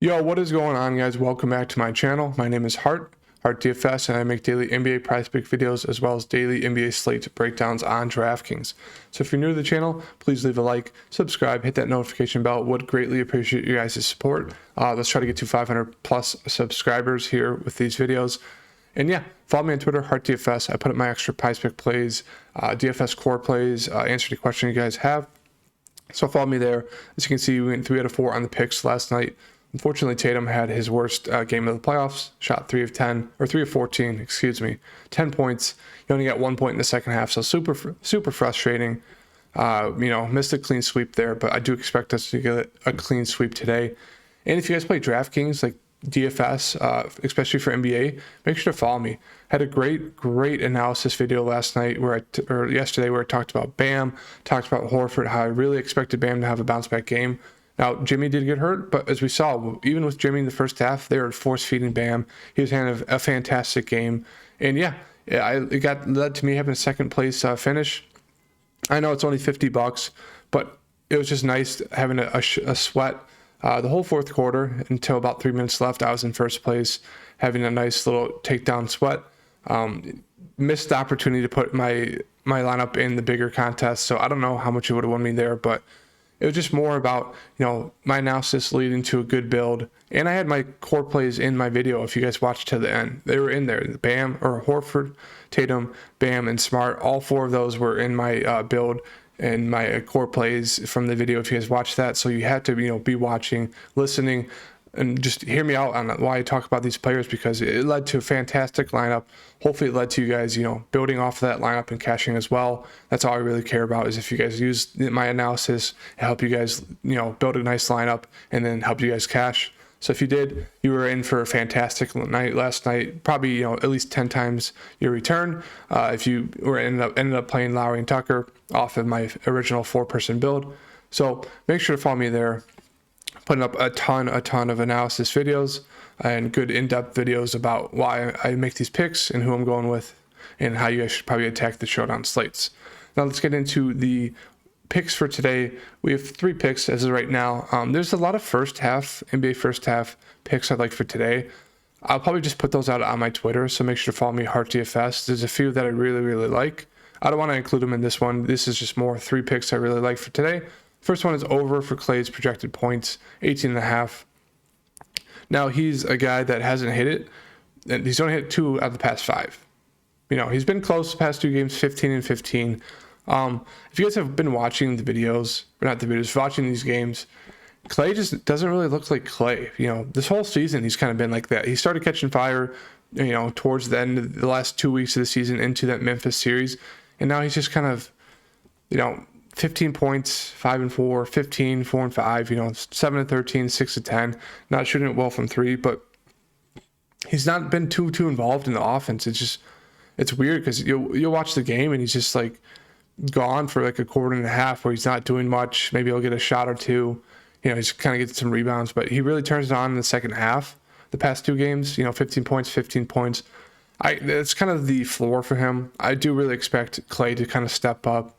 Yo, what is going on, guys? Welcome back to my channel. My name is Hart DFS, and I make daily NBA PrizePick videos as well as daily NBA slate breakdowns on DraftKings. So if you're new to the channel, please leave a like, subscribe, hit that notification bell. Would greatly appreciate you guys' support. Let's try to get to 500 plus subscribers here with these videos. And yeah, follow me on Twitter, HartDFS. I put up my extra PrizePick plays, DFS core plays, answer the question you guys have. So follow me there. As you can see, we went 3 out of 4 on the picks last night. Unfortunately, Tatum had his worst game of the playoffs, shot 3 of 10, or 3 of 14, excuse me, 10 points. He only got 1 point in the second half, so super frustrating. Missed a clean sweep there, but I do expect us to get a clean sweep today. And if you guys play DraftKings, like DFS, especially for NBA, make sure to follow me. Had a great analysis video last night or yesterday where I talked about Bam, talked about Horford, how I really expected Bam to have a bounce back game. Now, Jimmy did get hurt, but as we saw, even with Jimmy in the first half, they were force-feeding Bam. He was having a fantastic game. And yeah, it led to me having a second place finish. I know it's only $50, but it was just nice having a sweat. The whole fourth quarter until about 3 minutes left, I was in first place, having a nice little takedown sweat. Missed the opportunity to put my lineup in the bigger contest, so I don't know how much it would have won me there, but it was just more about, my analysis leading to a good build. And I had my core plays in my video. If you guys watched to the end, they were in there. Bam, or Horford, Tatum, Bam, and Smart. All 4 of those were in my build and my core plays from the video. If you guys watched that, so you had to, be watching, listening, and just hear me out on why I talk about these players, because it led to a fantastic lineup. Hopefully it led to you guys, building off of that lineup and cashing as well. That's all I really care about, is if you guys use my analysis and help you guys, build a nice lineup and then help you guys cash. So if you did, you were in for a fantastic night last night, probably, at least 10 times your return. If you ended up playing Lowry and Tucker off of my original 4-person build. So make sure to follow me there. Putting up a ton of analysis videos and good in-depth videos about why I make these picks and who I'm going with and how you guys should probably attack the showdown slates. Now let's get into the picks for today. We have 3 picks as of right now. There's a lot of NBA first half picks I'd like for today. I'll probably just put those out on my Twitter, so make sure to follow me, HartDFS. There's a few that I really like. I don't want to include them in this one. This is just more 3 picks I really like for today. First one is over for Clay's projected points, 18.5. Now, he's a guy that hasn't hit it, and he's only hit 2 out of the past 5. He's been close the past 2 games, 15 and 15. If you guys have been watching the videos, or not the videos, watching these games, Clay just doesn't really look like Clay. This whole season, he's kind of been like that. He started catching fire, towards the end of the last 2 weeks of the season into that Memphis series, and now he's just kind of, 15 points, 5 and 4, 15, 4 and 5, 7 and 13, 6 and 10. Not shooting it well from 3, but he's not been too involved in the offense. It's weird because you'll watch the game and he's just like gone for like a quarter and a half where he's not doing much. Maybe he'll get a shot or 2. He's kind of getting some rebounds, but he really turns it on in the second half. The past 2 games, 15 points, 15 points. It's kind of the floor for him. I do really expect Clay to kind of step up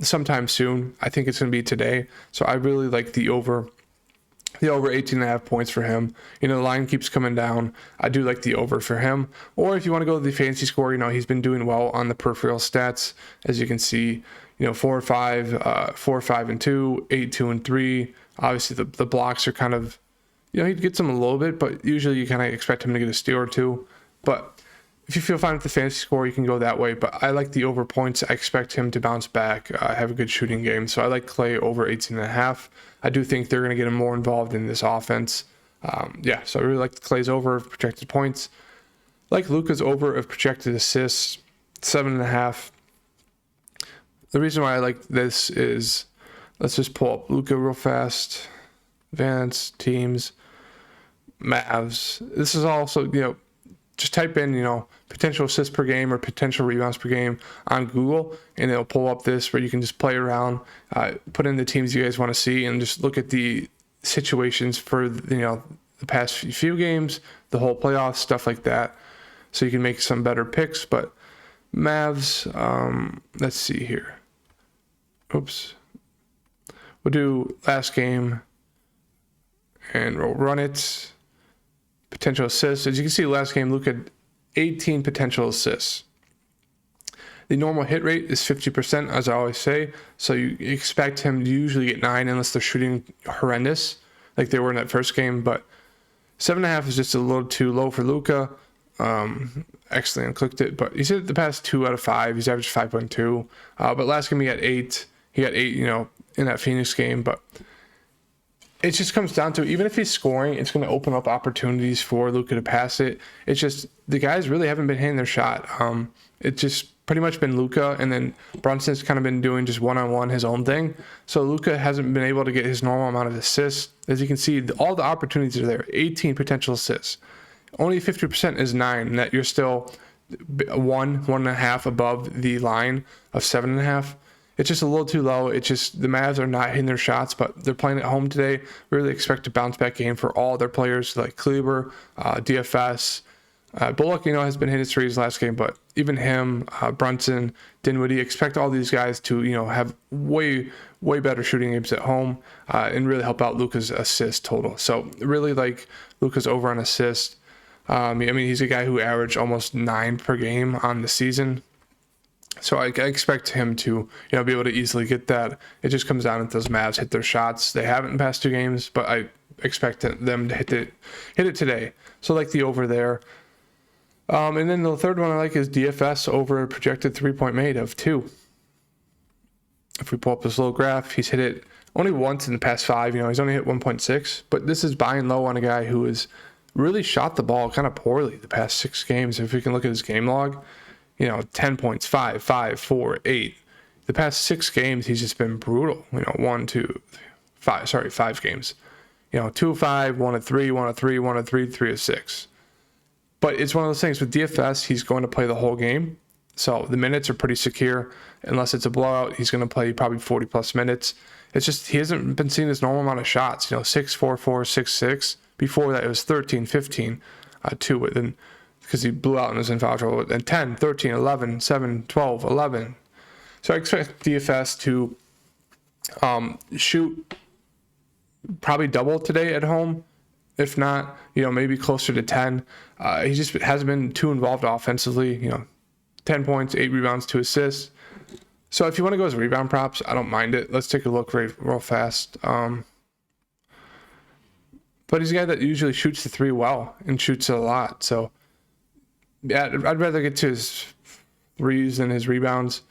sometime soon. I think it's going to be today. So I really like the over 18.5 points for him. The line keeps coming down. I do like the over for him. Or if you want to go to the fantasy score, he's been doing well on the peripheral stats. As you can see, 4 5, 4 5 and 2, 8 2 and 3. Obviously the blocks are kind of, he gets them a little bit, but usually you kind of expect him to get a steal or 2. But if you feel fine with the fantasy score, you can go that way. But I like the over points. I expect him to bounce back, have a good shooting game. So I like Clay over 18.5. I do think they're going to get him more involved in this offense. So I really like Clay's over of projected points. Like Luka's over of projected assists, 7.5. The reason why I like this is, let's just pull up Luka real fast. Advanced teams, Mavs. This is also, just type in, potential assists per game or potential rebounds per game on Google, and it'll pull up this where you can just play around, put in the teams you guys want to see, and just look at the situations for, the past few games, the whole playoffs, stuff like that. So you can make some better picks. But Mavs, let's see here. Oops. We'll do last game. and we'll run it. Potential assists. As you can see, last game, Luka had 18 potential assists. The normal hit rate is 50%, as I always say. So you expect him to usually get 9 unless they're shooting horrendous, like they were in that first game. But 7.5 is just a little too low for Luka. Excellent, clicked it. But he's hit the past 2 out of 5. He's averaged 5.2. But last game he got 8. He got 8, in that Phoenix game. But it just comes down to, even if he's scoring, it's going to open up opportunities for Luka to pass it. It's just the guys really haven't been hitting their shot. It's just pretty much been Luka, and then Brunson's kind of been doing just one-on-one his own thing. So Luka hasn't been able to get his normal amount of assists. As you can see, all the opportunities are there. 18 potential assists. Only 50% is 9, and that you're still 1.5 above the line of 7.5. It's just a little too low. It's just the Mavs are not hitting their shots, but they're playing at home today. Really expect a bounce back game for all their players like Kleber, DFS. Bullock, has been hitting threes last game, but even him, Brunson, Dinwiddie, expect all these guys to, have way better shooting games at home and really help out Luka's assist total. So really like Luka's over on assist. He's a guy who averaged almost 9 per game on the season. So I expect him to, be able to easily get that. It just comes down to those Mavs hit their shots. They haven't in the past 2 games, but I expect them to hit it today. So like the over there. And then the third one I like is DFS over projected 3-point made of 2. If we pull up this little graph, he's hit it only once in the past 5. He's only hit 1.6. But this is buying low on a guy who has really shot the ball kind of poorly the past 6 games. If we can look at his game log, 10 points, 5, 4, 8. The past 6 games, he's just been brutal. 5 games. 2 of 5, 1 of 3, 1 of 3, 1 of 3, 3 of 6. But it's one of those things with DFS, he's going to play the whole game. So the minutes are pretty secure. Unless it's a blowout, he's going to play probably 40 plus minutes. It's just he hasn't been seeing his normal amount of shots, 6, 4, 4, 6, 6. Before that, it was 13, 15, 2, then because he blew out and was in foul trouble, and 10, 13, 11, 7, 12, 11. So I expect DFS to shoot probably double today at home. If not, maybe closer to 10. He just hasn't been too involved offensively. 10 points, 8 rebounds, 2 assists. So if you want to go as rebound props, I don't mind it. Let's take a look real fast. But he's a guy that usually shoots the 3 well and shoots it a lot. So yeah, I'd rather get to his threes than his rebounds.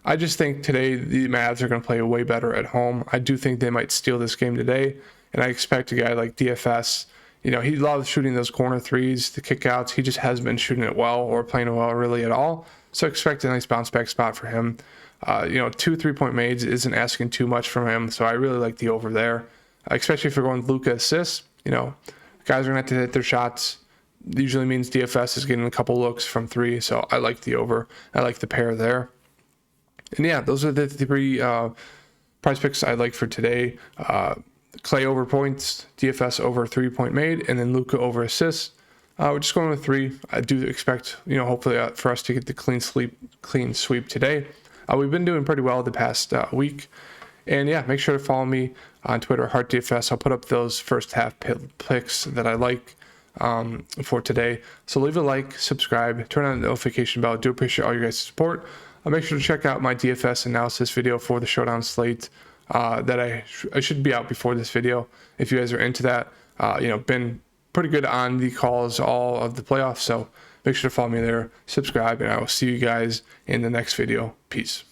I just think today the Mavs are going to play way better at home. I do think they might steal this game today. And I expect a guy like DFS, he loves shooting those corner threes, the kickouts. He just hasn't been shooting it well or playing it well really at all. So expect a nice bounce back spot for him. 2 3-point mades isn't asking too much from him. So I really like the over there, especially if you're going Luka assists. Guys are going to have to hit their shots. Usually means DFS is getting a couple looks from 3. So I like the over. I like the pair there. And yeah, those are the 3 prize picks I like for today. Clay over points, DFS over 3-point made, and then Luka over assists. We're just going with 3. I do expect, hopefully for us to get the clean sweep today. We've been doing pretty well the past week. And yeah, make sure to follow me on Twitter, HeartDFS. I'll put up those first half picks that I like for today. So leave a like, subscribe, turn on the notification bell. I do appreciate all your guys' support. Make sure to check out my DFS analysis video for the Showdown slate. That I should be out before this video. If you guys are into that, been pretty good on the calls all of the playoffs. So make sure to follow me there, subscribe, and I will see you guys in the next video. Peace.